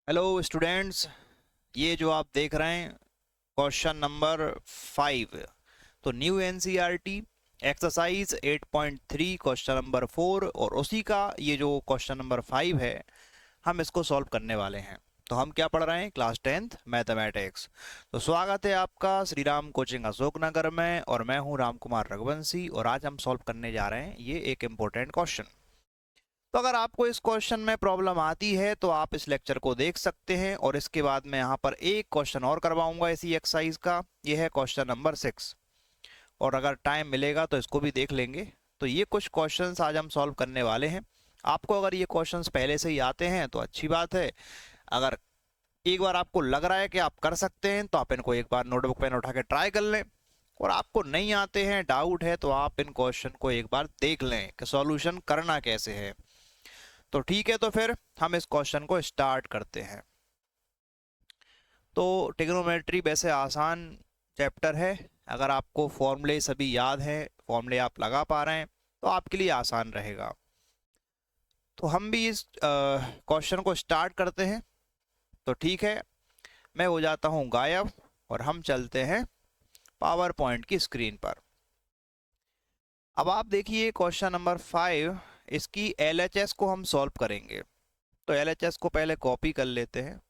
Hello students, ये जो आप देख रहे हैं क्वेश्चन नंबर 5। तो new NCERT exercise 8.3 question number 4 और उसी का ये जो क्वेश्चन नंबर 5 है, हम इसको सॉल्व करने वाले हैं। तो हम क्या पढ़ रहे हैं? Class 10th mathematics. तो स्वागत है आपका श्री राम कोचिंग अशोकनगर में, और मैं हूं राम कुमार रघुवंशी, और आज हम सॉल्व करने जा रहे हैं ये एक इम्पोर्टेंट क्वेश्चन। तो अगर आपको इस क्वेश्चन में प्रॉब्लम आती है तो आप इस लेक्चर को देख सकते हैं, और इसके बाद मैं यहाँ पर एक क्वेश्चन और करवाऊंगा इसी एक्सरसाइज का। ये है क्वेश्चन नंबर 6, और अगर टाइम मिलेगा तो इसको भी देख लेंगे। तो ये कुछ क्वेश्चंस आज हम सॉल्व करने वाले हैं। आपको अगर ये क्वेश्चंस पहले से ही आते हैं तो अच्छी बात है। अगर एक बार आपको लग रहा है कि आप कर सकते हैं तो आप इनको एक बार नोटबुक पेन उठा के ट्राई कर लें, और आपको नहीं आते हैं, डाउट है, तो आप इन क्वेश्चन को एक बार देख लें कि सॉल्यूशन करना कैसे है। तो ठीक है, तो फिर हम इस क्वेश्चन को स्टार्ट करते हैं। तो ट्रिग्नोमेट्री वैसे आसान चैप्टर है। अगर आपको फॉर्मूले सभी याद हैं, फॉर्मूले आप लगा पा रहे हैं, तो आपके लिए आसान रहेगा। तो हम भी इस क्वेश्चन को स्टार्ट करते हैं। तो ठीक है, मैं हो जाता हूँ गायब, और हम चलते हैं पावर पॉइंट की स्क्रीन पर। अब आप देखिए क्वेश्चन नंबर 5, इसकी एलएचएस को हम सॉल्व करेंगे। तो एलएचएस को पहले कॉपी कर लेते हैं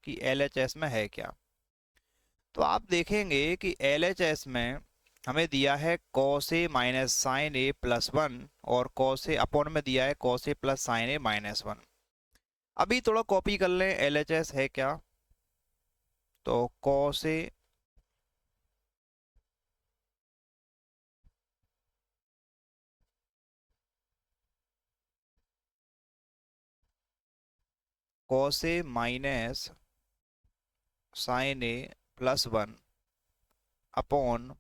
कि एलएचएस में है क्या। तो आप देखेंगे कि एलएचएस में हमें दिया है cos A minus sign A plus 1, और कॉस ए अपॉन में दिया है cos A plus sine A minus 1। अभी थोड़ा कॉपी कर लें एलएचएस है क्या। तो cos A cos A minus sign A plus 1 upon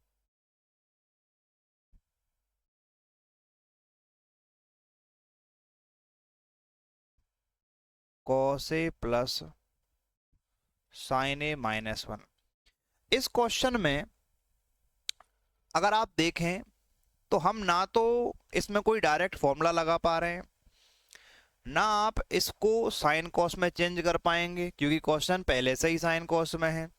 cos A plus sine A minus 1। इस क्वेश्चन में अगर आप देखें तो हम ना तो इसमें कोई डायरेक्ट फॉर्मूला लगा पा रहे हैं, ना आप इसको साइन कॉस में चेंज कर पाएंगे क्योंकि क्वेश्चन पहले से ही साइन कॉस में है।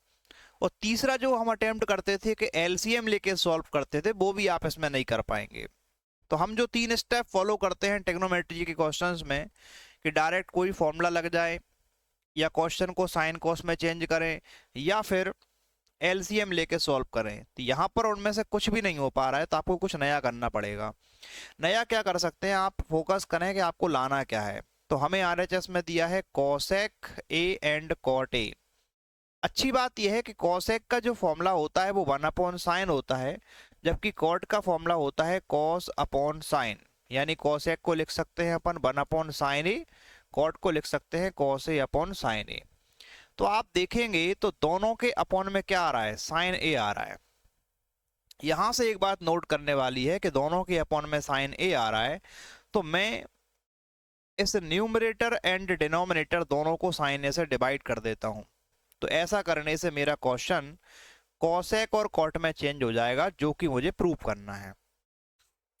और तीसरा जो हम अटेम्प्ट करते थे कि एलसीएम लेके सॉल्व करते थे, वो भी आप इसमें नहीं कर पाएंगे। तो हम जो 3 स्टेप फॉलो करते हैं ट्रिग्नोमेट्री के क्वेश्चंस में, कि डायरेक्ट कोई फॉर्मूला लग जाए, या क्वेश्चन को साइन कॉस में चेंज करें, या फिर एलसीएम लेके सॉल्व करें, तो यहाँ पर उनमें से कुछ भी नहीं हो पा रहा है। तो आपको कुछ नया करना पड़ेगा। नया क्या कर सकते हैं, आप फोकस करें कि आपको लाना क्या है। तो हमें आरएचएस में दिया है cosec a and cot a. अच्छी बात यह है कि कॉसेक का जो फॉर्मूला होता है वो 1 अपॉन साइन होता है, जबकि कॉट का फॉर्मूला होता है कॉस अपॉन साइन। यानी कॉसेक को लिख सकते हैं अपन 1 अपॉन साइन ए, कॉट को लिख सकते हैं कॉस ए अपॉन साइन ए। तो आप देखेंगे तो दोनों के अपॉन में क्या आ रहा है, साइन ए आ रहा है। यहां से एक बात नोट करने वाली है कि दोनों के अपॉन में साइन ए आ रहा है, तो मैं इस न्यूमरेटर एंड डिनोमिनेटर दोनों को साइन ए से डिवाइड कर देता हूं। तो ऐसा करने से मेरा क्वेश्चन कॉसेक और कॉट में चेंज हो जाएगा, जो कि मुझे प्रूव करना है।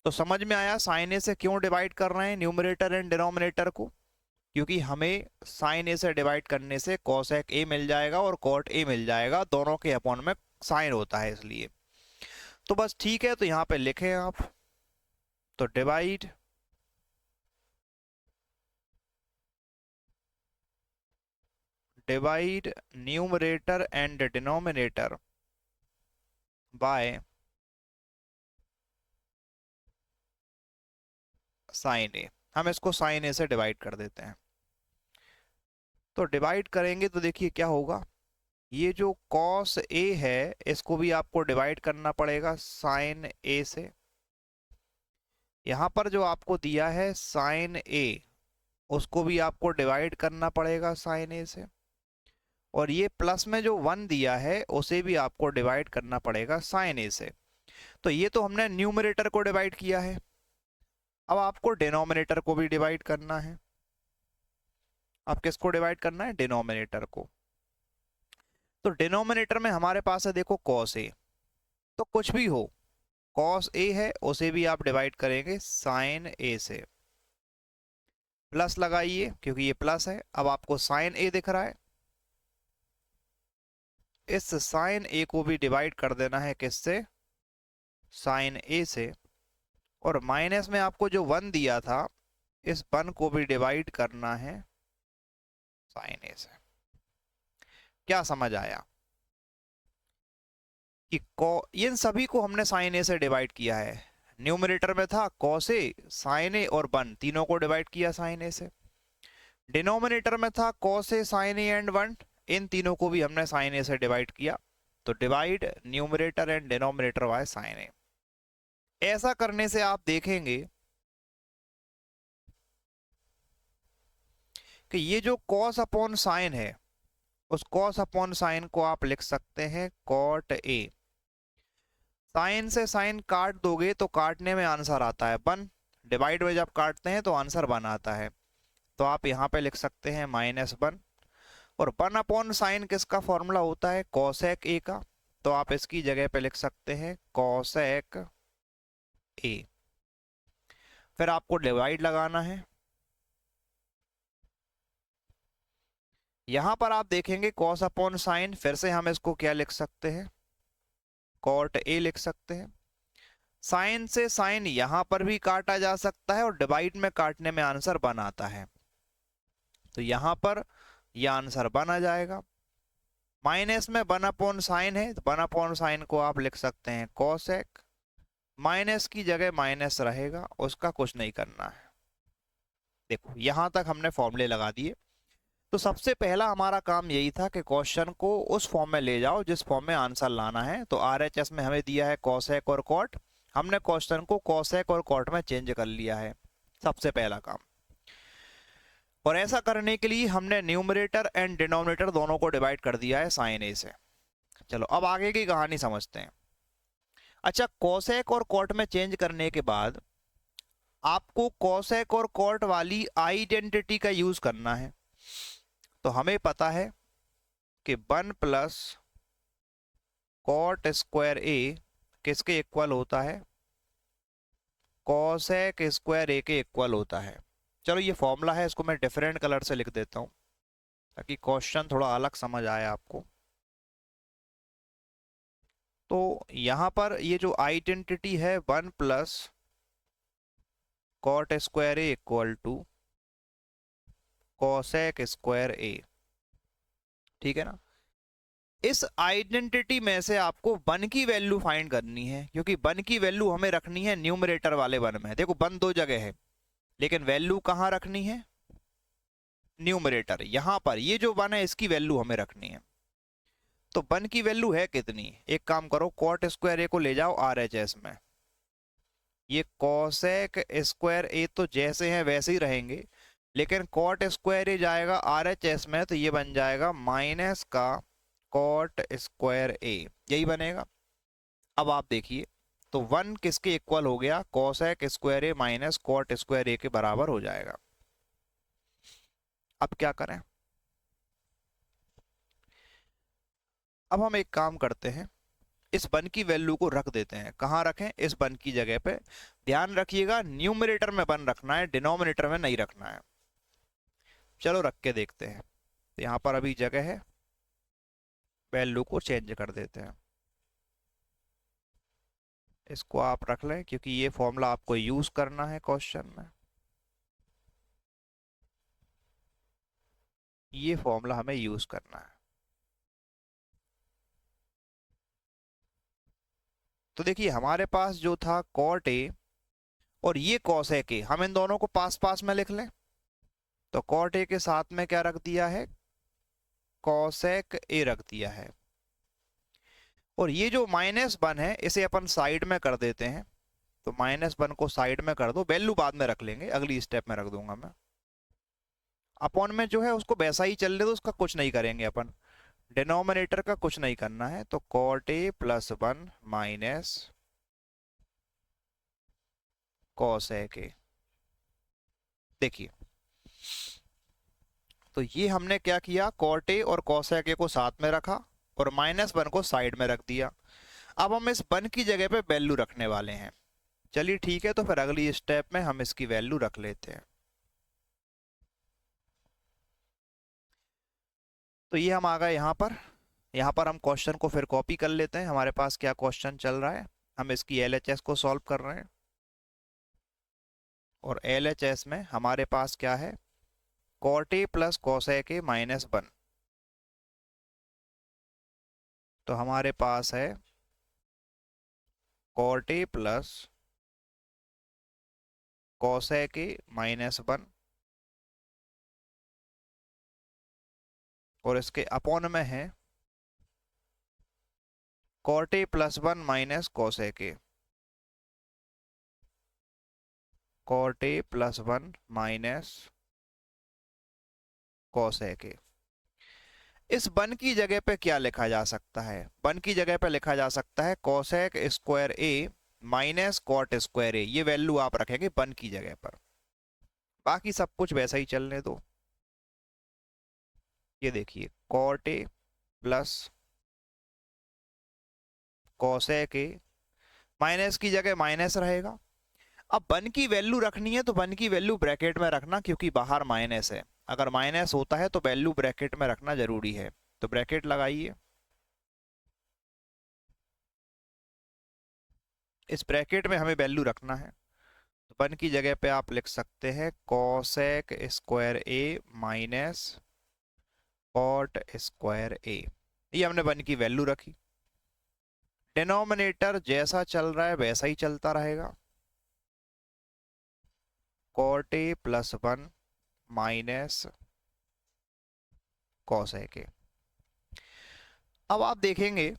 तो समझ में आया साइन ए से क्यों डिवाइड कर रहे हैं न्यूमरेटर एंड डिनोमिनेटर को? क्योंकि हमें साइन ए से डिवाइड करने से कॉसेक ए मिल जाएगा और कॉट ए मिल जाएगा, दोनों के अपॉन में साइन होता है इसलिए। तो बस ठीक है, तो यहाँ पे लिखें आप। तो divide numerator and denominator by sine A. हम इसको साइन ए से डिवाइड कर देते हैं। तो डिवाइड करेंगे तो देखिए क्या होगा। ये जो कॉस ए है इसको भी आपको डिवाइड करना पड़ेगा साइन ए से। यहाँ पर जो आपको दिया है साइन ए, उसको भी आपको डिवाइड करना पड़ेगा साइन ए से। और ये प्लस में जो 1 दिया है उसे भी आपको डिवाइड करना पड़ेगा साइन ए से। तो ये तो हमने न्यूमरेटर को डिवाइड किया है। अब आपको डिनोमिनेटर को भी डिवाइड करना है। अब किसको डिवाइड करना है? डिनोमिनेटर को। तो डिनोमिनेटर में हमारे पास है देखो कॉस ए। तो कुछ भी हो, कॉस ए है उसे भी आप डिवाइड करेंगे साइन ए से। प्लस लगाइए क्योंकि ये प्लस है। अब आपको साइन ए दिख रहा है, इस साइन ए को भी डिवाइड कर देना है किससे, साइन ए से। और माइनस में आपको जो 1 दिया था, इस 1 को भी डिवाइड करना है साइन ए से। क्या समझ आया कि इन सभी को हमने साइन ए से डिवाइड किया है। न्यूमरेटर में था कॉस ए, साइन ए और 1, तीनों को डिवाइड किया साइन ए से। डिनोमिनेटर में था cos a, sine a and 1, इन तीनों को भी हमने साइन ए से डिवाइड किया। तो divide numerator and denominator by sine A. ऐसा करने से आप देखेंगे कि ये जो कॉस अपॉन साइन है, उस कॉस अपॉन साइन को आप लिख सकते हैं कॉट ए। साइन से साइन काट दोगे तो काटने में आंसर आता है 1, डिवाइड में जब काटते हैं तो आंसर 1 आता है। तो आप यहाँ पे लिख सकते हैं -1। और 1 अपॉन साइन किसका फॉर्मूला होता है, कॉसेक ए का। तो आप इसकी जगह पे लिख सकते हैं कॉसेक ए। फिर आपको डिवाइड लगाना है। यहां पर आप देखेंगे कॉस अपॉन साइन, फिर से हम इसको क्या लिख सकते हैं, कॉट ए लिख सकते हैं। साइन से साइन यहां पर भी काटा जा सकता है और डिवाइड में काटने में आंसर 1 आता है। तो यहां पर यह आंसर 1 आ जाएगा। माइनस में 1 अपॉन साइन है, तो 1 अपॉन साइन को आप लिख सकते हैं कॉसेक। माइनस की जगह माइनस रहेगा, उसका कुछ नहीं करना है। देखो यहां तक हमने फॉर्मूले लगा दिए। तो सबसे पहला हमारा काम यही था कि क्वेश्चन को उस फॉर्म में ले जाओ जिस फॉर्म में आंसर लाना है। तो आरएचएस में हमें दिया है कॉसेक और कॉट, हमने क्वेश्चन को कॉसेक और कॉट में चेंज कर लिया है, सबसे पहला काम। और ऐसा करने के लिए हमने न्यूमरेटर एंड डिनोमिनेटर दोनों को डिवाइड कर दिया है साइन ए से। चलो अब आगे की कहानी समझते हैं। अच्छा, कॉसेक और कॉट में चेंज करने के बाद आपको कॉसेक और कॉट वाली आइडेंटिटी का यूज करना है। तो हमें पता है कि 1 प्लस कॉट स्क्वायर ए किसके इक्वल होता है, कॉसेक स्क्वायर ए के इक्वल होता है। चलो ये फॉर्मूला है, इसको मैं डिफरेंट कलर से लिख देता हूं ताकि क्वेश्चन थोड़ा अलग समझ आए आपको। तो यहां पर ये जो आइडेंटिटी है 1 plus cot square A equal to cosec square A, ठीक है ना। इस आइडेंटिटी में से आपको 1 की वैल्यू फाइंड करनी है, क्योंकि 1 की वैल्यू हमें रखनी है न्यूमरेटर वाले 1 में। देखो 1 दो जगह है, लेकिन वैल्यू कहां रखनी है, न्यूमरेटर। यहां पर ये जो 1 है इसकी वैल्यू हमें रखनी है। तो 1 की वैल्यू है कितनी, एक काम करो, कॉट स्क्वायर ए को ले जाओ आरएचएस में। ये कॉसेक स्क्वायर ए तो जैसे हैं वैसे ही रहेंगे, लेकिन कॉट स्क्वायर ए जाएगा आरएचएस में, तो ये बन जाएगा माइनस का कॉट स्क्वायर ए, यही बनेगा। अब आप देखिए, तो 1 किसके इक्वल हो गया, cosec square a minus cot square ए के बराबर हो जाएगा। अब क्या करें, अब हम एक काम करते हैं, इस 1 की वैल्यू को रख देते हैं। कहां रखें, इस 1 की जगह पे। ध्यान रखिएगा न्यूमरेटर में 1 रखना है, डिनोमिनेटर में नहीं रखना है। चलो रख के देखते हैं। तो यहां पर अभी जगह है, वैल्यू को चेंज कर देते हैं। इसको आप रख लें क्योंकि ये फॉर्मूला आपको यूज करना है क्वेश्चन में। ये फॉर्मूला हमें यूज करना है। तो देखिए हमारे पास जो था कॉट ए और ये कॉसेक ए, हम इन दोनों को पास पास में लिख लें। तो कॉट ए के साथ में क्या रख दिया है, कॉसेक ए रख दिया है। और ये जो -1 है इसे अपन साइड में कर देते हैं। तो -1 को साइड में कर दो, वैल्यू बाद में रख लेंगे, अगली स्टेप में रख दूंगा मैं। अपॉन में जो है उसको वैसा ही चल रहे, तो उसका कुछ नहीं करेंगे अपन, डिनोमिनेटर का कुछ नहीं करना है। तो cot A plus 1 minus cosec a. देखिए तो ये हमने क्या किया, कॉट ए और कॉसेक ए को साथ में रखा और -1 को साइड में रख दिया। अब हम इस 1 की जगह पे वैल्यू रखने वाले हैं। चलिए ठीक है, तो फिर अगली स्टेप में हम इसकी वैल्यू रख लेते हैं। तो ये हम आ गए यहाँ पर हम क्वेश्चन को फिर कॉपी कर लेते हैं। हमारे पास क्या क्वेश्चन चल रहा है, हम इसकी एलएचएस को सॉल्व कर रहे हैं और एलएचएस में हमारे पास क्या है, cot A plus cosec a minus 1। तो हमारे पास है cot A plus cosec a minus 1 और इसके अपॉन में है cot A plus 1 minus cosec a, cot A plus 1 minus cosec a. इस 1 की जगह पे क्या लिखा जा सकता है, 1 की जगह पे लिखा जा सकता है cosec square a minus cot square a. ये वैल्यू आप रखेंगे 1 की जगह पर, बाकी सब कुछ वैसा ही चलने दो। ये देखिए cot A plus cosec a, minus की जगह माइनस रहेगा। अब 1 की वैल्यू रखनी है तो 1 की वैल्यू ब्रैकेट में रखना, क्योंकि बाहर माइनस है। अगर माइनस होता है तो वैल्यू ब्रैकेट में रखना जरूरी है। तो ब्रैकेट लगाइए, इस ब्रैकेट में हमें वैल्यू रखना है। तो 1 की जगह पे आप लिख सकते हैं cosec square a minus cot square a. ये हमने 1 की वैल्यू रखी। डिनोमिनेटर जैसा चल रहा है वैसा ही चलता रहेगा, cot A plus 1 minus cosec a. अब आप देखेंगे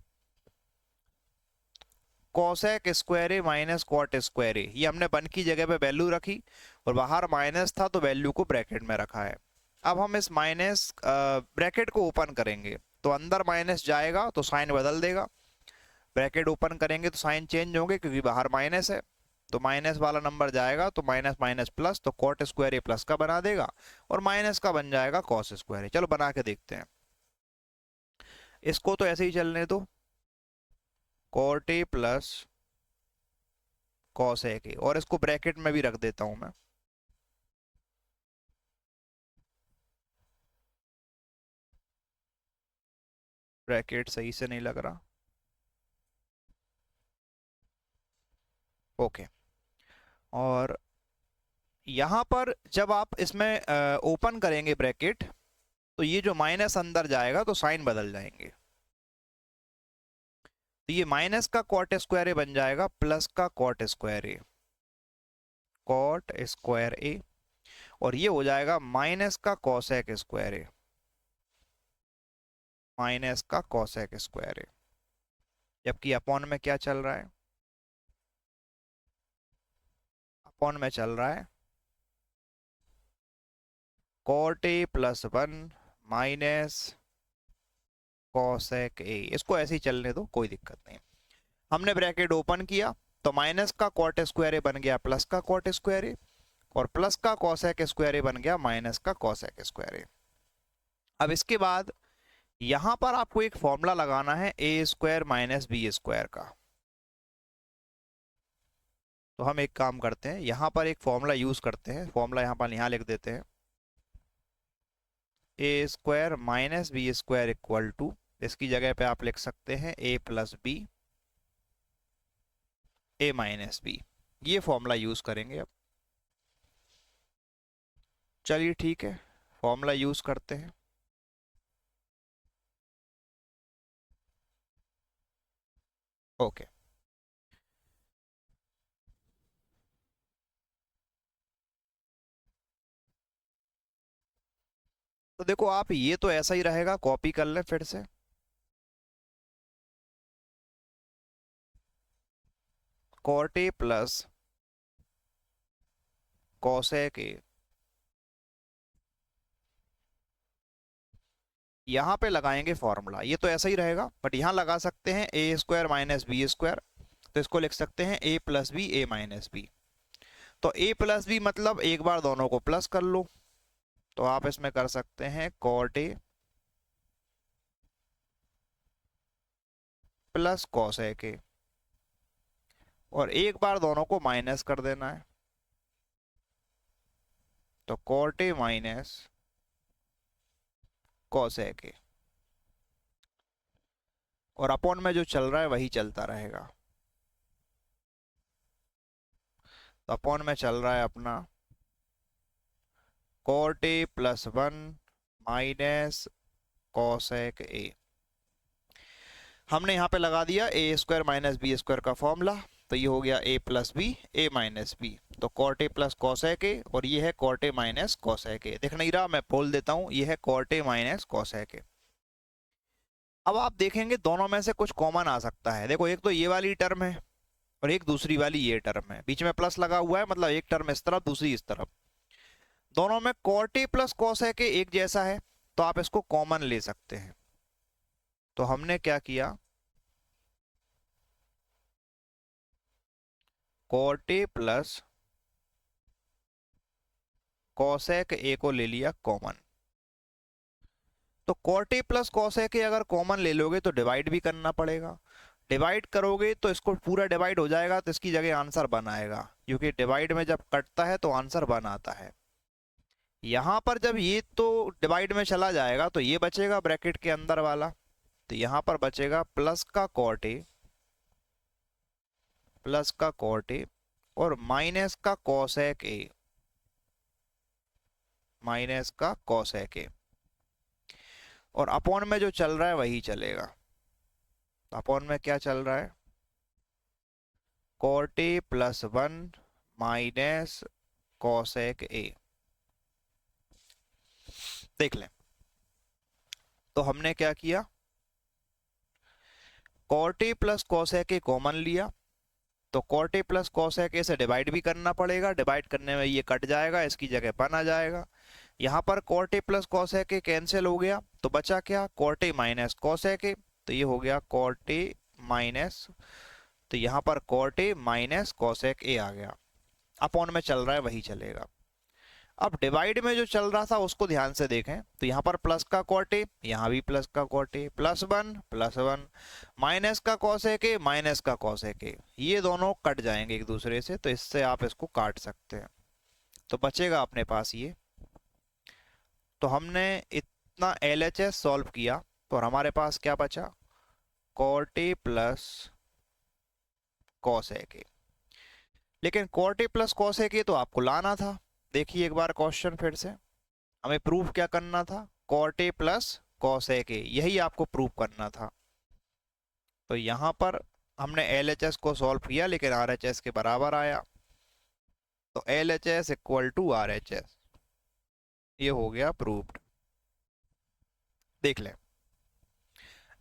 cosec square a minus cot square a, ये हमने 1 की जगह पे वैल्यू रखी और बाहर माइनस था तो वैल्यू को ब्रैकेट में रखा है। अब हम इस माइनस ब्रैकेट को ओपन करेंगे तो अंदर माइनस जाएगा तो साइन बदल देगा, ब्रैकेट ओपन करेंगे तो साइन चेंज होंगे क्योंकि बाहर माइनस है। तो माइनस वाला नंबर जाएगा तो माइनस माइनस प्लस, तो कॉट स्क्वायर ए प्लस का बना देगा और माइनस का बन जाएगा कॉस स्क्वायर ए। चलो बना के देखते हैं, इसको तो ऐसे ही चलने दो, cot A plus cosec a, और इसको ब्रैकेट में भी रख देता हूं मैं। ब्रैकेट सही से नहीं लग रहा, ओके। और यहां पर जब आप इसमें ओपन करेंगे ब्रैकेट तो ये जो माइनस अंदर जाएगा तो साइन बदल जाएंगे। तो ये माइनस का कॉट स्क्वायर ए बन जाएगा प्लस का कॉट स्क्वायर ए, कॉट स्क्वायर ए, और ये हो जाएगा माइनस का कोसेक स्क्वायर ए, माइनस का कोसेक स्क्वायर ए। जबकि अपॉन में क्या चल रहा है, अपॉन में चल रहा है cot A plus 1 minus cosec a. इसको ऐसे ही चलने दो, कोई दिक्कत नहीं। हमने ब्रैकेट ओपन किया तो माइनस का कॉट स्क्वायर ए बन गया प्लस का कॉट स्क्वायर ए, और प्लस का कोसेक स्क्वायर ए बन गया माइनस का कोसेक स्क्वायर ए। अब इसके बाद यहां पर आपको एक फॉर्मूला लगाना है ए स्क्वायर माइनस बी स्क्वायर का। तो हम एक काम करते हैं, यहां पर एक फॉर्मूला यूज करते हैं। फॉर्मूला यहां पर यहां लिख देते हैं, A square minus B square equal to, इसकी जगह पे आप लिख सकते हैं A plus B, A minus B. ये फॉर्मूला यूज करेंगे अब। चलिए ठीक है, फॉर्मूला यूज करते हैं। ओके, तो देखो आप, ये तो ऐसा ही रहेगा, कॉपी कर लें फिर से। Cot A plus cosec a, यहां पे लगाएंगे फॉर्मूला। ये तो ऐसा ही रहेगा बट यहां लगा सकते हैं A square minus B square, तो इसको लिख सकते हैं A plus B A minus b. तो ए प्लस बी मतलब एक बार दोनों को प्लस कर लो, तो आप इसमें कर सकते हैं cot A plus cosec a, और एक बार दोनों को माइनस कर देना है, तो cot A minus cosec a. और अपॉन में जो चल रहा है वही चलता रहेगा। तो अपॉन में चल रहा है अपना cot A plus one minus cosec a. हमने यहाँ पे लगा दिया a square minus B square का फॉर्मूला, तो ये हो गया a plus B A minus b. तो cot A plus cosec a और ये है cot A minus cosec a. दिख नहीं रहा, मैं बोल देता हूँ, ये है cot A minus cosec a. अब आप देखेंगे दोनों में से कुछ कॉमन आ सकता है। देखो एक तो ये वाली टर्म है और एक दूसरी वाली ये टर्म है, बीच में प्लस लगा हुआ है, मतलब एक टर्म इस तरफ दूसरी इस तरफ। दोनों में cot A plus cosec a एक जैसा है, तो आप इसको कॉमन ले सकते हैं। तो हमने क्या किया, cot A plus cosec a को ले लिया कॉमन। तो cot A plus cosec a अगर कॉमन ले लोगे तो डिवाइड भी करना पड़ेगा। डिवाइड करोगे तो इसको पूरा डिवाइड हो जाएगा, तो इसकी जगह आंसर बन आएगा, क्योंकि डिवाइड में जब कटता है तो आंसर बन आता है। यहां पर जब ये तो डिवाइड में चला जाएगा तो ये बचेगा ब्रैकेट के अंदर वाला, तो यहां पर बचेगा प्लस का कॉट ए, प्लस का कॉट ए और माइनस का कॉसेक ए, माइनस का कॉसेक ए। और अपॉन में जो चल रहा है वही चलेगा। अपॉन में क्या चल रहा है, cot A plus one minus cosec a. देख लें, तो हमने क्या किया, cot A plus cosec a common लिया, तो cot A plus cosec a से डिवाइड भी करना पड़ेगा, डिवाइड करने में ये कट जाएगा, इसकी जगह बन आ जाएगा। यहाँ पर cot A plus cosec a cancel हो गया, तो बचा क्या, कॉट ए माइनस कॉसेक ए। तो ये हो गया कॉट ए माइनस, तो यहाँ पर cot A minus cosec A आ गया। अपॉन में चल रहा है वही चलेगा। अब डिवाइड में जो चल रहा था उसको ध्यान से देखें, तो यहाँ पर प्लस का कॉट ए, यहाँ भी प्लस का कॉट ए, प्लस वन माइनस का कॉसेक ए, माइनस का कॉसेक ए, ये दोनों कट जाएंगे एक दूसरे से, तो इससे आप इसको काट सकते हैं। तो बचेगा अपने पास ये। तो हमने इतना LHS सॉल्व किया, तो हमारे पास क्या बचा, cot A plus cosec A. लेकिन कॉट ए प्लस कॉसेक ए तो आपको लाना था। देखिए एक बार क्वेश्चन फिर से, हमें प्रूफ क्या करना था, cot A plus cosec a, यही आपको प्रूफ करना था। तो यहां पर हमने LHS को सॉल्व किया लेकिन RHS के बराबर आया, तो LHS इक्वल टू RHS, ये हो गया प्रूफ्ड। देख लें,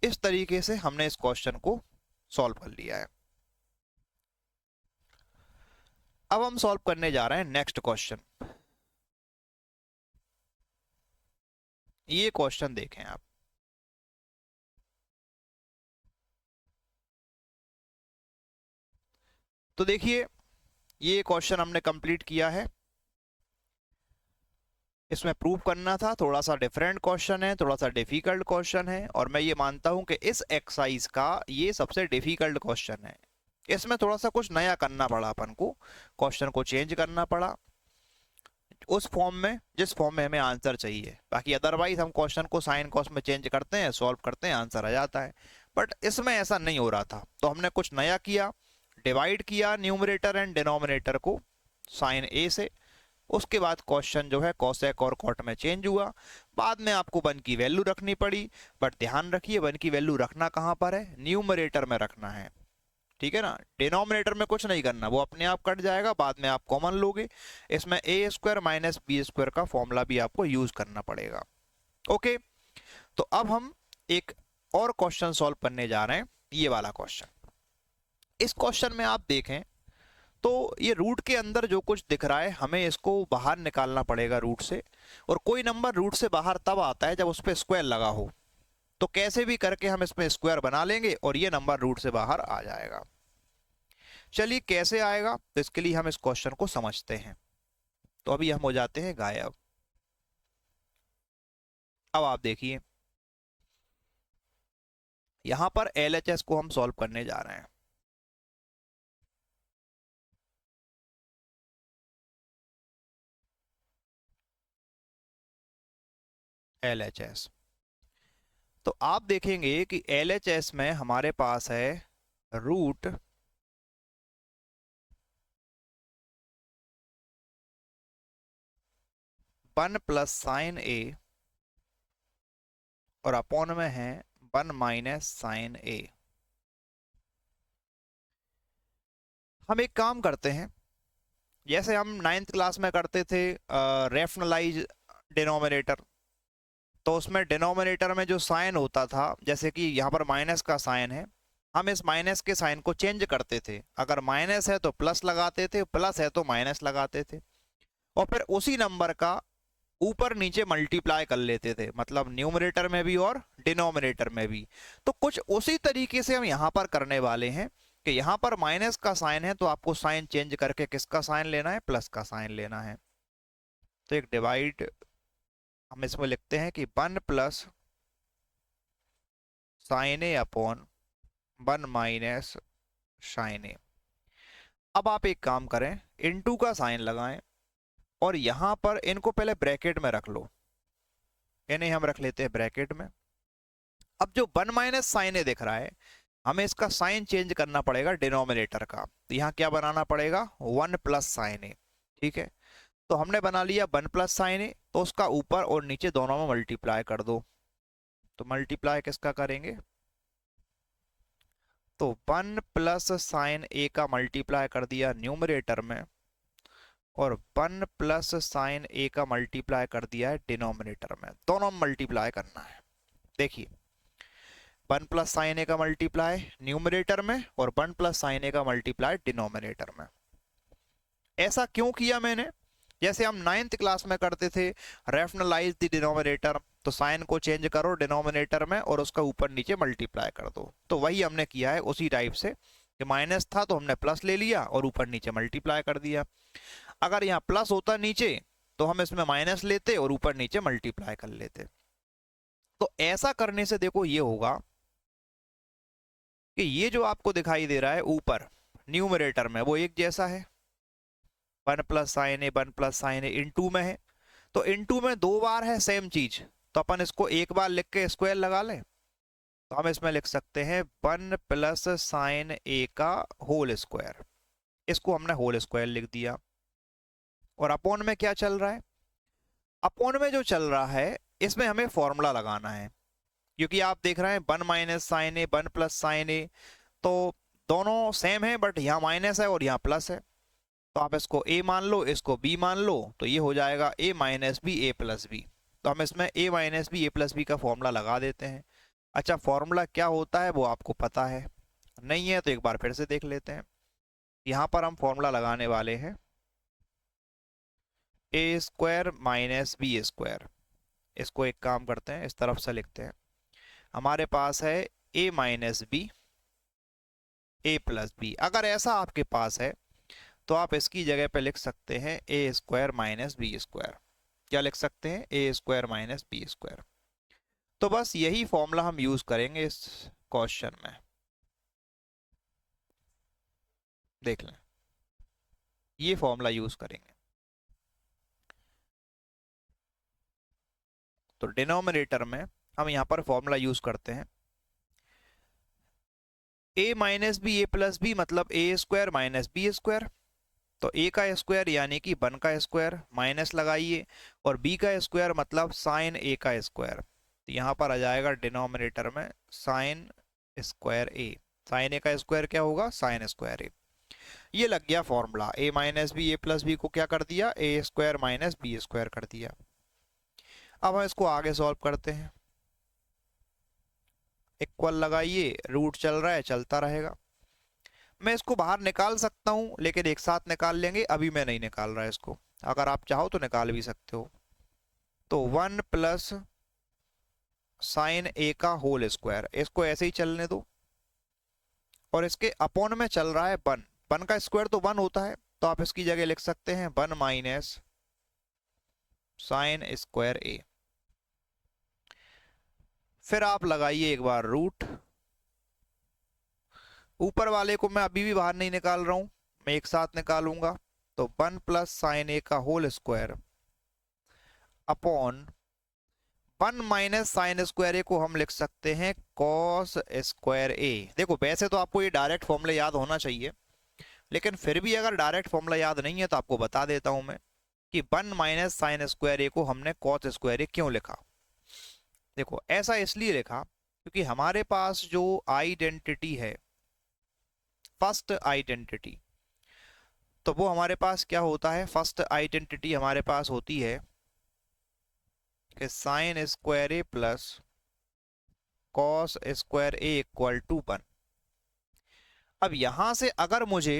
इस तरीके से हमने इस क्वेश्चन को सॉल्व कर लिया है। अब हम सॉल्व करने जा रहे हैं नेक्स्ट क्वेश्चन। ये क्वेश्चन देखें आप, तो देखिए ये क्वेश्चन हमने कंप्लीट किया है। इसमें प्रूव करना था, थोड़ा सा डिफरेंट क्वेश्चन है, थोड़ा सा डिफिकल्ट क्वेश्चन है, और मैं ये मानता हूं कि इस एक्सरसाइज का ये सबसे डिफिकल्ट क्वेश्चन है। इसमें थोड़ा सा कुछ नया करना पड़ा अपन को, क्वेश्चन को चेंज करना पड़ा उस फॉर्म में जिस फॉर्म में हमें आंसर चाहिए। बाकी अदरवाइज हम क्वेश्चन को साइन कॉस में चेंज करते हैं, सॉल्व करते हैं, आंसर आ जाता है। बट इसमें ऐसा नहीं हो रहा था, तो हमने कुछ नया किया, डिवाइड किया न्यूमरेटर एंड डिनोमिनेटर को साइन ए से। उसके बाद क्वेश्चन जो है कॉसेक और कॉट में चेंज हुआ। बाद में आपको वन की वैल्यू रखनी पड़ी, बट ध्यान रखिए वन की वैल्यू रखना कहाँ पर है, न्यूमरेटर में रखना है, ठीक है ना। डिनोमिनेटर में कुछ नहीं करना, वो अपने आप कट जाएगा, बाद में आप कॉमन लोगे। इसमें ए स्क्वायर माइनस बी स्क्वायर का फॉर्मूला भी आपको यूज करना पड़ेगा। ओके, तो अब हम एक और क्वेश्चन सॉल्व करने जा रहे हैं, ये वाला क्वेश्चन। इस क्वेश्चन में आप देखें तो ये रूट के अंदर जो कुछ दिख रहा है हमें इसको बाहर निकालना पड़ेगा रूट से, और कोई नंबर रूट से बाहर तब आता है जब उस पर स्क्वायर लगा हो। तो कैसे भी करके हम इसमें स्क्वायर बना लेंगे और ये नंबर रूट से बाहर आ जाएगा। चलिए कैसे आएगा, तो इसके लिए हम इस क्वेश्चन को समझते हैं। तो अभी हम हो जाते हैं गायब। अब आप देखिए यहां पर LHS को हम सॉल्व करने जा रहे हैं। LHS, तो आप देखेंगे कि LHS में हमारे पास है रूट वन प्लस साइन ए और अपॉन में है वन माइनस साइन ए। हम एक काम करते हैं, जैसे हम 9th क्लास में करते थे रेफनलाइज डिनोमिनेटर, तो उसमें डिनोमिनेटर में जो साइन होता था, जैसे कि यहाँ पर माइनस का साइन है, हम इस माइनस के साइन को चेंज करते थे। अगर माइनस है तो प्लस लगाते थे, प्लस है तो माइनस लगाते थे, और फिर उसी नंबर का ऊपर नीचे मल्टीप्लाई कर लेते थे, मतलब न्यूमरेटर में भी और डिनोमिनेटर में भी। तो कुछ उसी तरीके से हम यहाँ पर करने वाले हैं कि यहाँ पर माइनस का साइन है तो आपको साइन चेंज करके किसका साइन लेना है, प्लस का साइन लेना है। तो एक डिवाइड हम इसमें लिखते हैं कि वन प्लस साइन ए अपॉन वन माइनस साइन ए। अब आप एक काम करें, इनटू का साइन लगाएं और यहां पर इनको पहले ब्रैकेट में रख लो, इन्हें हम रख लेते हैं ब्रैकेट में। अब जो वन माइनस साइन ए दिख रहा है, हमें इसका साइन चेंज करना पड़ेगा डिनोमिनेटर का, तो यहाँ क्या बनाना पड़ेगा, वन प्लस साइन ए। ठीक है, तो हमने बना लिया वन प्लस साइन ए, तो उसका ऊपर और नीचे दोनों में मल्टीप्लाई कर दो। तो मल्टीप्लाई किसका करेंगे, तो वन प्लस साइन ए का मल्टीप्लाई कर दिया न्यूमरेटर में, और वन प्लस साइन ए का मल्टीप्लाई कर दिया है डिनोमिनेटर में। दोनों में मल्टीप्लाई करना है। देखिए, वन प्लस साइन ए का मल्टीप्लाई न्यूमरेटर में और वन प्लस साइन ए का मल्टीप्लाई डिनोमिनेटर में। ऐसा क्यों किया मैंने, जैसे हम 9th क्लास में करते थे रैशनलाइज द डिनोमिनेटर, तो साइन को चेंज करो डिनोमिनेटर में और उसका ऊपर नीचे मल्टीप्लाई कर दो। तो वही हमने किया है उसी टाइप से, कि माइनस था तो हमने प्लस ले लिया और ऊपर नीचे मल्टीप्लाई कर दिया। अगर यहाँ प्लस होता नीचे तो हम इसमें माइनस लेते और ऊपर नीचे मल्टीप्लाई कर लेते। तो ऐसा करने से देखो ये होगा कि ये जो आपको दिखाई दे रहा है ऊपर न्यूमरेटर में, वो एक जैसा है, वन प्लस साइन ए वन प्लस साइन ए इनटू में है, तो इनटू में दो बार है सेम चीज, तो अपन इसको एक बार लिख के स्क्वायर लगा लें। तो हम इसमें लिख सकते हैं वन प्लस साइन ए का होल स्क्वायर, इसको हमने होल स्क्वायर लिख दिया। और अपॉन में क्या चल रहा है, अपॉन में जो चल रहा है इसमें हमें फॉर्मूला लगाना है, क्योंकि आप देख रहे हैं वन माइनस साइन ए वन प्लस साइन ए, तो दोनों सेम है, बट यहाँ माइनस है और यहाँ प्लस है। तो आप इसको a मान लो, इसको b मान लो, तो ये हो जाएगा a minus b a plus b. तो हम इसमें a minus b a plus b का फॉर्मूला लगा देते हैं। अच्छा, फॉर्मूला क्या होता है वो आपको पता है, नहीं है तो एक बार फिर से देख लेते हैं। यहाँ पर हम फॉर्मूला लगाने वाले हैं A square minus B square. इसको एक काम करते हैं, इस तरफ से लिखते हैं, हमारे पास है a minus b a plus b. अगर ऐसा आपके पास है तो आप इसकी जगह पे लिख सकते हैं A square minus B square. क्या लिख सकते हैं, A square minus B square. तो बस यही फॉर्मूला हम यूज करेंगे इस क्वेश्चन में। देख लें, ये फॉर्मूला यूज करेंगे। तो डिनोमिनेटर में हम यहां पर फॉर्मूला यूज करते हैं a minus b a plus b, मतलब a square minus B square. तो a का स्क्वायर यानी कि वन का स्क्वायर, माइनस लगाइए, और b का स्क्वायर मतलब साइन a का स्क्वायर। तो यहाँ पर आ जाएगा डिनोमिनेटर में sine square a। Sine a का स्क्वायर क्या होगा, साइन स्क्वायर a। ये लग गया formula, a minus b a plus b को क्या कर दिया, a square minus B square कर दिया। अब हम इसको आगे सॉल्व करते हैं। इक्वल लगाइए, रूट चल रहा है, चलता रहेगा। मैं इसको बाहर निकाल सकता हूं, लेकिन एक साथ निकाल लेंगे, अभी मैं नहीं निकाल रहा इसको, अगर आप चाहो तो निकाल भी सकते हो। तो वन प्लस साइन ए का होल स्क्वायर, इसको ऐसे ही चलने दो, और इसके अपॉन में चल रहा है वन, वन का स्क्वायर तो वन होता है, तो आप इसकी जगह लिख सकते हैं वन माइनस साइन स्क्वायर ए। फिर आप लगाइए एक बार रूट, ऊपर वाले को मैं अभी भी बाहर नहीं निकाल रहा हूं, मैं एक साथ निकालूंगा। तो वन प्लस साइन ए का whole square upon 1 minus sine square A को हम लिख सकते हैं कॉस स्क्वायर ए। देखो वैसे तो आपको ये डायरेक्ट फॉर्मूला याद होना चाहिए, लेकिन फिर भी अगर डायरेक्ट फॉर्मूला याद नहीं है तो आपको बता देता हूं मैं कि 1 माइनस साइन स्क्वायर ए को हमने कॉस स्क्वायर ए क्यों लिखा। देखो ऐसा इसलिए लिखा क्योंकि हमारे पास जो आइडेंटिटी है, फर्स्ट आइडेंटिटी, तो वो हमारे पास क्या होता है, फर्स्ट आइडेंटिटी हमारे पास होती है कि sine square a plus cos square A equal to 1। अब यहां से अगर मुझे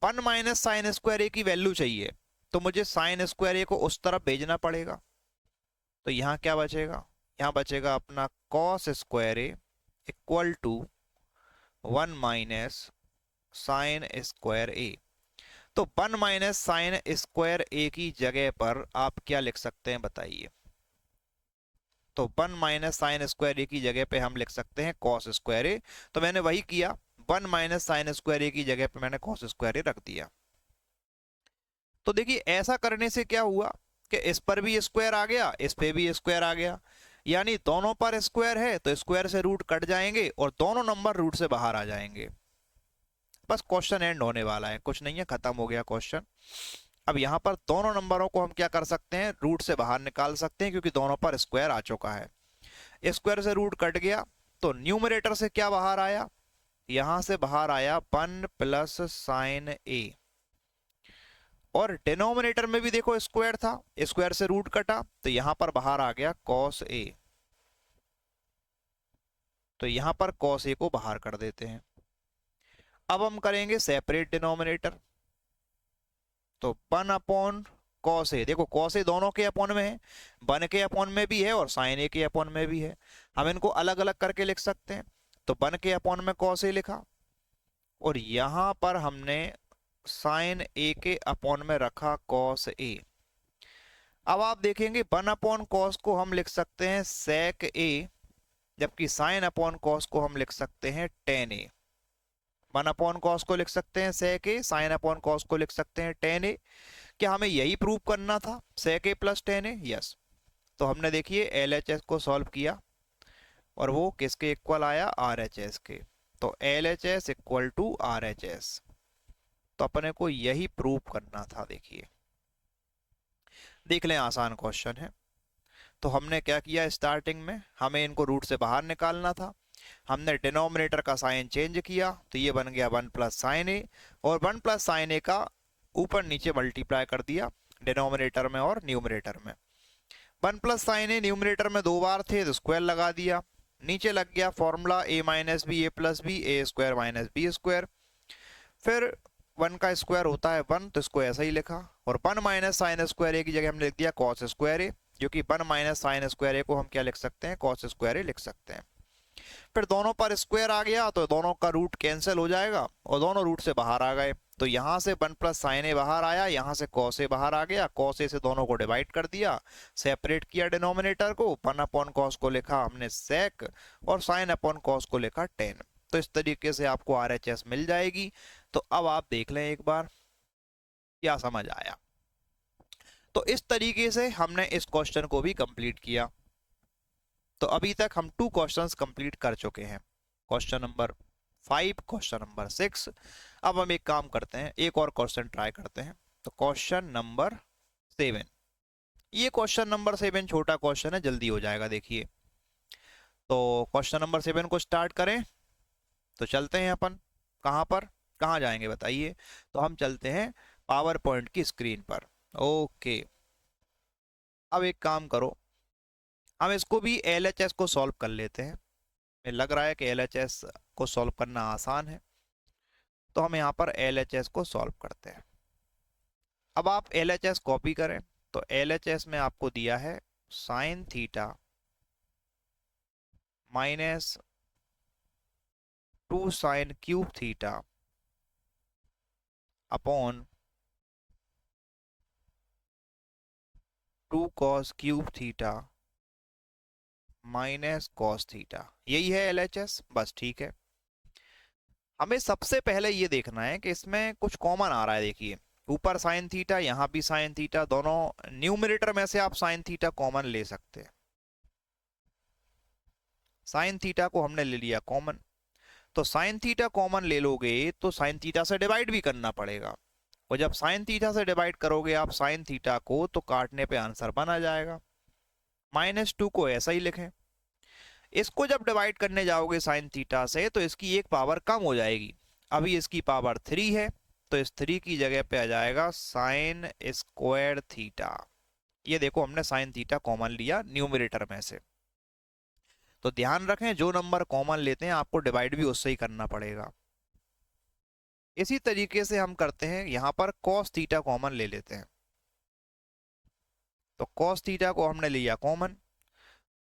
1 माइनस साइन स्क्वायर ए की वैल्यू चाहिए तो मुझे साइन स्क्वायर ए को उस तरफ भेजना पड़ेगा। तो यहां क्या बचेगा, यहां बचेगा अपना cos square A equal to 1 minus sine square A. तो 1 माइनस साइन स्क्वायर ए की जगह पर आप क्या लिख सकते हैं बताइए। तो 1 माइनस साइन स्क्वायर ए की जगह पे हम लिख सकते हैं कॉस स्क्वायर ए। तो मैंने वही किया, 1 माइनस साइन स्क्वायर ए की जगह पे मैंने कॉस स्क्वायर ए रख दिया। तो देखिए ऐसा करने से क्या हुआ कि इस पर भी स्क्वायर आ गया, इस पे भी स्क्वायर आ गया, यानी दोनों पर स्क्वायर है तो स्क्वायर से रूट कट जाएंगे और दोनों नंबर रूट से बाहर आ जाएंगे। बस क्वेश्चन एंड होने वाला है, कुछ नहीं है, खत्म हो गया क्वेश्चन। अब यहाँ पर दोनों नंबरों को हम क्या कर सकते हैं, रूट से बाहर निकाल सकते हैं क्योंकि दोनों पर स्क्वायर आ चुका है। स्क्वायर से रूट कट गया तो न्यूमरेटर से क्या बाहर आया, यहां से बाहर आया 1 प्लस साइन ए, और डिनोमिनेटर में भी देखो स्क्वायर था, स्क्वायर से रूट कटा तो यहां पर बाहर आ गया कॉस ए। तो यहां पर कॉस ए को बाहर कर देते हैं। अब हम करेंगे सेपरेट डिनोमिनेटर, तो 1 अपॉन कॉस ए, देखो कॉस ए दोनों के अपॉन में है, 1 के अपॉन में भी है और साइन ए के अपॉन में भी है। हम इनको अलग अलग करके लिख सकते हैं। तो 1 के अपॉन में कॉस ए लिखा और यहां पर हमने साइन ए के अपॉन में रखा कॉस ए। अब आप देखेंगे 1 अपॉन कॉस को हम लिख सकते हैं सेक ए, जबकि साइन अपॉन कॉस को हम लिख सकते हैं टेन ए। 1 अपॉन कॉस को लिख सकते हैं सेक ए, साइन अपॉन कॉस को लिख सकते हैं टेन ए। क्या हमें यही प्रूव करना था, सेक ए प्लस टेन ए? यस। तो हमने देखिए LHS को सॉल्व किया और वो किसके इक्वल आया, RHS के। तो LHS इक्वल टू RHS, तो अपने को यही प्रूव करना था। देखिए देख लें, आसान क्वेश्चन है। तो हमने क्या किया, स्टार्टिंग में हमें इनको रूट से बाहर निकालना था, हमने डिनोमिनेटर का साइन चेंज किया तो ये बन गया 1 प्लस साइन ए, और 1 प्लस साइन ए का ऊपर नीचे मल्टीप्लाई कर दिया डिनोमिनेटर में और न्यूमरेटर में। 1 प्लस साइन ए न्यूमरेटर में 2 बार थे तो स्क्वायर लगा दिया, नीचे लग गया formula a minus b a plus B, a square minus B square. फिर 1 का स्क्वायर होता है 1, तो इसको ऐसा ही लिखा, और 1 माइनस साइन स्क्वायर ए की जगह हमने लिख दिया कॉस स्क्वायर ए, जो कि 1 माइनस साइन स्क्वायर ए को हम क्या लिख सकते हैं, कॉस स्क्वायर ए लिख सकते हैं। फिर दोनों पर स्क्वायर आ गया तो दोनों का रूट कैंसिल हो जाएगा और दोनों रूट से बाहर आ गए। तो यहाँ से 1 प्लस साइन ए बाहर आया, यहाँ से कॉस ए बाहर आ गया, कॉस ए से दोनों को डिवाइड कर दिया, सेपरेट किया डिनोमिनेटर को, 1 अपॉन कॉस को लिखा हमने सेक और साइन अपॉन कॉस को लिखा टेन। तो इस तरीके से आपको RHS मिल जाएगी। तो अब आप देख लें एक बार क्या समझ आया। तो इस तरीके से हमने इस क्वेश्चन को भी कंप्लीट किया। तो अभी तक हम 2 क्वेश्चंस कंप्लीट कर चुके हैं, क्वेश्चन नंबर 5, क्वेश्चन नंबर 6। अब हम एक काम करते हैं, एक और क्वेश्चन ट्राई करते हैं। तो क्वेश्चन नंबर 7, ये क्वेश्चन नंबर 7 छोटा क्वेश्चन है, जल्दी हो जाएगा। देखिए तो क्वेश्चन नंबर 7 को स्टार्ट करें। तो चलते हैं अपन, कहाँ पर, कहाँ जाएंगे बताइए। तो हम चलते हैं पावर पॉइंट की स्क्रीन पर। ओके, अब एक काम करो, हम इसको भी LHS को सॉल्व कर लेते हैं। मुझे लग रहा है कि LHS को सॉल्व करना आसान है, तो हम यहाँ पर LHS को सॉल्व करते हैं। अब आप LHS कॉपी करें, तो LHS में आपको दिया है sine theta minus 2 sine cube theta upon 2 cos cube theta minus cos theta. यही है LHS, बस ठीक है। हमें सबसे पहले ये देखना है कि इसमें कुछ कॉमन आ रहा है। देखिए ऊपर साइन थीटा, यहाँ भी साइन थीटा, दोनों न्यूमरेटर में से आप साइन थीटा कॉमन ले सकते हैं। साइन थीटा को हमने ले लिया कॉमन, तो साइन थीटा कॉमन ले लोगे तो साइन थीटा से डिवाइड भी करना पड़ेगा, और जब साइन थीटा से डिवाइड करोगे आप साइन थीटा को तो काटने पे आंसर बन आ जाएगा। -2 को ऐसा ही लिखें। इसको जब डिवाइड करने जाओगे साइन थीटा से तो इसकी एक पावर कम हो जाएगी, अभी इसकी पावर 3 है, तो इस 3 की जगह पे आ जाएगा साइन स्क्वायर थीटा। ये देखो हमने साइन थीटा कॉमन लिया न्यूमरेटर में से। तो ध्यान रखें जो नंबर कॉमन लेते हैं आपको डिवाइड भी उससे ही करना पड़ेगा। इसी तरीके से हम करते हैं, यहां पर cos थीटा कॉमन ले लेते हैं, तो cos थीटा को हमने लिया कॉमन,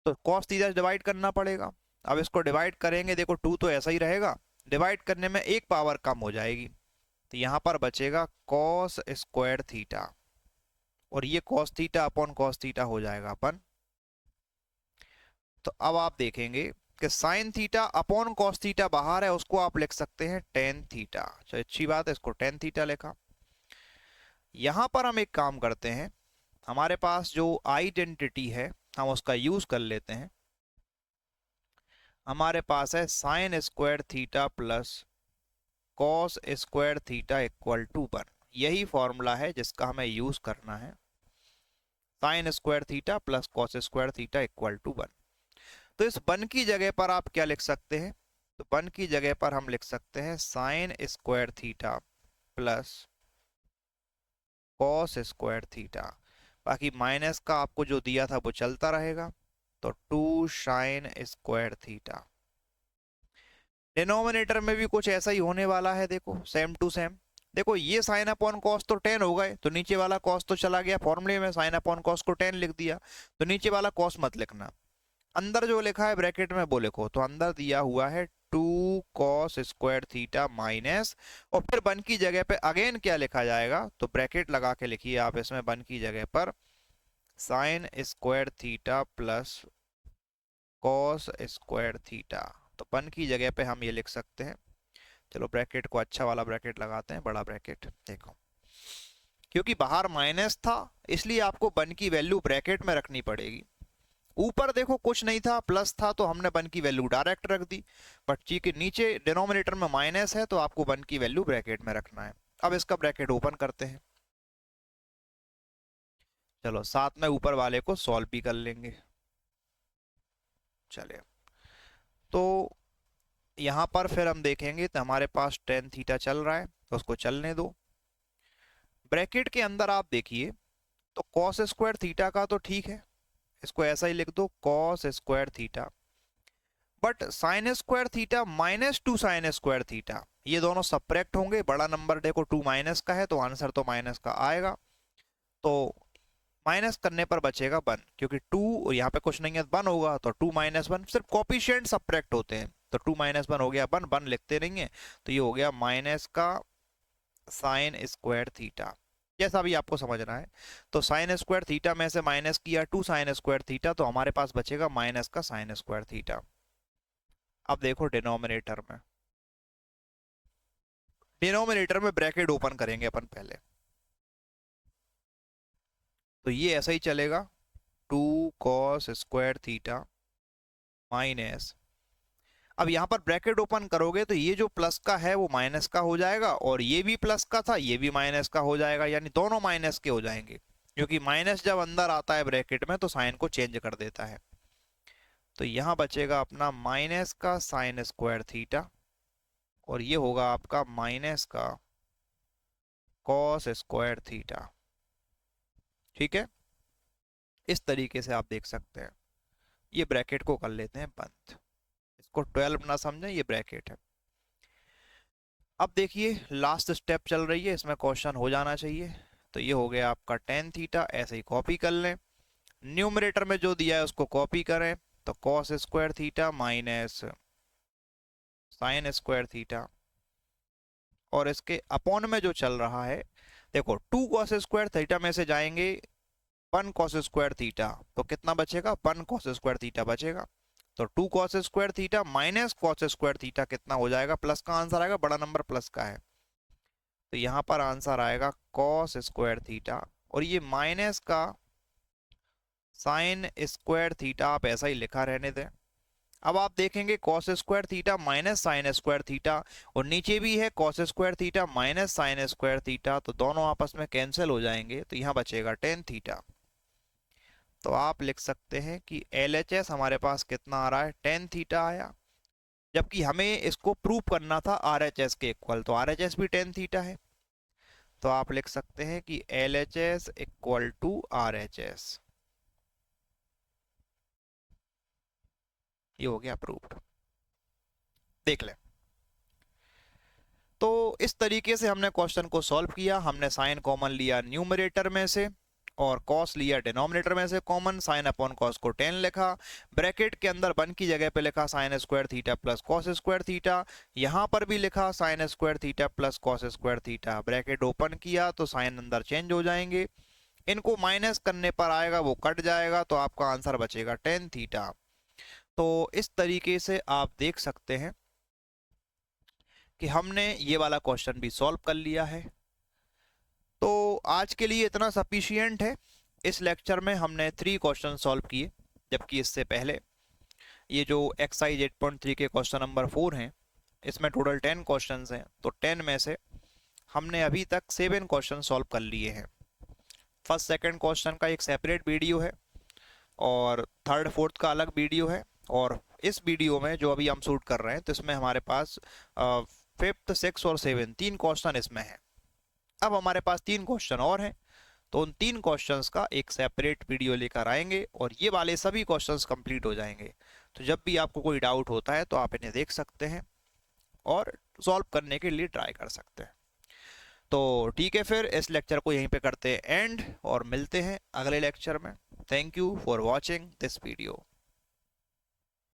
तो cos थीटा डिवाइड करना पड़ेगा। अब इसको डिवाइड करेंगे, देखो 2 तो ऐसा ही रहेगा, डिवाइड करने में एक पावर कम हो जाएगी, तो यहां पर बचेगा cos स्क्वायर थीटा, और ये cos theta upon cos theta हो जाएगा अपन। तो अब आप देखेंगे कि sine theta upon cos theta बाहर है, उसको आप लिख सकते हैं टेन थीटा। चलो अच्छी बात है, इसको टेन थीटा लिखा। यहां पर हम एक काम करते हैं, हमारे पास जो आइडेंटिटी है हम उसका यूज कर लेते हैं। हमारे पास है sine square theta plus cos square theta equal to 1। यही फॉर्मूला है जिसका हमें यूज करना है, sine square theta plus cos square theta equal to 1। तो इस 1 की जगह पर आप क्या लिख सकते हैं, तो 1 की जगह पर हम लिख सकते हैं sign square theta plus cos square theta, बाकी माइनस का आपको जो दिया था वो चलता रहेगा, तो 2 साइन स्क्वायर थीटा। डिनोमिनेटर में भी कुछ ऐसा ही होने वाला है, देखो सेम टू सेम। देखो ये साइन अपॉन कॉस तो 10 हो गए, तो नीचे वाला कॉस तो चला गया, फॉर्मूले में साइन अपॉन कॉस को 10 लिख दिया, तो नीचे वाला कॉस मत लिखना, अंदर जो लिखा है ब्रैकेट में वो लिखो। तो अंदर दिया हुआ है 2 कॉस स्क्वायर थीटा माइनस, और फिर 1 की जगह पे अगेन क्या लिखा जाएगा, तो ब्रैकेट लगा के लिखिए आप इसमें 1 की जगह पर sign square theta plus cos square theta. तो 1 की जगह पे हम ये लिख सकते हैं, चलो ब्रैकेट को अच्छा वाला ब्रैकेट लगाते हैं, बड़ा ब्रैकेट। देखो क्योंकि बाहर माइनस था इसलिए आपको 1 की वैल्यू ब्रैकेट में रखनी पड़ेगी, ऊपर देखो कुछ नहीं था प्लस था तो हमने 1 की वैल्यू डायरेक्ट रख दी, बट चूंकि नीचे डिनोमिनेटर में माइनस है तो आपको 1 की वैल्यू ब्रैकेट में रखना है। अब इसका ब्रैकेट ओपन करते हैं, चलो साथ में ऊपर वाले को सॉल्व भी कर लेंगे। चलिए तो यहां पर फिर हम देखेंगे तो हमारे पास टेन थीटा चल रहा है, तो उसको चलने दो। ब्रैकेट के अंदर आप देखिए तो कॉस स्क्वायर थीटा का तो ठीक है, इसको ऐसा ही लिख दो cos square theta, but sign square theta -2 sign square theta ये दोनों सब्ट्रैक्ट होंगे, बड़ा नंबर देखो 2 माइनस का है तो आंसर तो माइनस का आएगा, तो माइनस करने पर बचेगा 1, क्योंकि 2 यहाँ पे कुछ नहीं है 1 होगा, तो 2 - 1 सिर्फ कोफिशिएंट सब्ट्रैक्ट होते हैं, तो 2 - 1 हो गया 1, 1 लिखते नहीं है, तो ये हो गया माइनस का साइन स्क्वायर थीटा, जैसा भी आपको समझना है। तो साइन स्क्वायर थीटा में से माइनस किया 2 साइन स्क्वायर थीटा, तो हमारे पास बचेगा माइनस का साइन स्क्वायर थीटा। अब देखो डिनोमिनेटर में ब्रैकेट ओपन करेंगे अपन पहले, तो ये ऐसा ही चलेगा 2 कॉस स्क्वायर थीटा माइनस, अब यहां पर ब्रैकेट ओपन करोगे तो ये जो प्लस का है वो माइनस का हो जाएगा, और ये भी प्लस का था ये भी माइनस का हो जाएगा, यानी दोनों माइनस के हो जाएंगे, क्योंकि माइनस जब अंदर आता है ब्रैकेट में तो साइन को चेंज कर देता है। तो यहां बचेगा अपना माइनस का साइन स्क्वायर थीटा, और ये होगा आपका माइनस का कॉस स्क्वायर थीटा। ठीक है, इस तरीके से आप देख सकते हैं। ये ब्रैकेट को कर लेते हैं बंद, इसको 12 ना समझें, ये ब्रैकेट है। अब देखिए लास्ट स्टेप चल रही है, इसमें क्वेश्चन हो जाना चाहिए। तो ये हो गया आपका टेन थीटा, ऐसे ही कॉपी कर लें, न्यूमरेटर में जो दिया है उसको कॉपी करें, तो cos square theta minus sine square theta, और इसके अपॉन में जो चल रहा है देखो 2 कॉस स्क्वायर थीटा में से जाएंगे 1 कॉस स्क्वायर थीटा, तो कितना बचेगा 1 कॉस स्क्वायर थीटा बचेगा, तो 2 cos square theta minus cos square theta कितना हो जाएगा, प्लस का आंसर आएगा, बड़ा नंबर प्लस का है, तो यहां पर आंसर आएगा कॉस स्क्वायर थीटा, और ये माइनस का साइन स्क्वायर थीटा आप ऐसा ही लिखा रहने दें। अब आप देखेंगे cos square theta minus sine square theta, और नीचे भी है cos square theta minus sine square theta, तो दोनों आपस में कैंसिल हो जाएंगे, तो यहाँ बचेगा टेन थीटा। तो आप लिख सकते हैं कि LHS हमारे पास कितना आ रहा है, टेन थीटा आया, जबकि हमें इसको प्रूव करना था RHS के इक्वल, तो RHS भी टेन थीटा है। तो आप लिख सकते हैं कि LHS इक्वल टू RHS, ये हो गया प्रूव्ड। देख लें, तो इस तरीके से हमने क्वेश्चन को सॉल्व किया। हमने साइन कॉमन लिया न्यूमरेटर में से और कॉस लिया डिनोमिनेटर में से कॉमन, साइन अपॉन कॉस को 10 लिखा, ब्रैकेट के अंदर 1 की जगह पे लिखा sign square theta plus cos square theta, यहाँ पर भी लिखा sign square theta plus cos square theta, bracket open किया तो साइन अंदर चेंज हो जाएंगे, इनको माइनस करने पर आएगा वो कट जाएगा, तो आपका आंसर बचेगा टेन थीटा। तो इस तरीके से आप देख सकते हैं कि हमने ये वाला क्वेश्चन भी सॉल्व कर लिया है। तो आज के लिए इतना सफिशियंट है। इस लेक्चर में हमने 3 क्वेश्चन सॉल्व किए, जबकि इससे पहले ये जो एक्सरसाइज 8.3 के क्वेश्चन नंबर 4 हैं, इसमें टोटल 10 क्वेश्चंस हैं, तो 10 में से हमने अभी तक 7 क्वेश्चन सॉल्व कर लिए हैं। फर्स्ट सेकंड क्वेश्चन का एक सेपरेट वीडियो है और थर्ड फोर्थ का अलग वीडियो है, और इस वीडियो में जो अभी हम शूट कर रहे हैं तो इसमें हमारे पास फिफ्थ, सिक्स और 7 3 क्वेश्चन इसमें हैं। अब हमारे पास 3 क्वेश्चन और हैं, तो उन 3 क्वेश्चंस का एक सेपरेट वीडियो लेकर आएंगे और ये वाले सभी क्वेश्चंस कंप्लीट हो जाएंगे। तो जब भी आपको कोई डाउट होता है तो आप इन्हें देख सकते हैं और सॉल्व करने के लिए ट्राई कर सकते हैं। तो ठीक है, फिर इस लेक्चर को यहीं पे करते हैं एंड और मिलते हैं अगले लेक्चर में। Thank you for watching this video.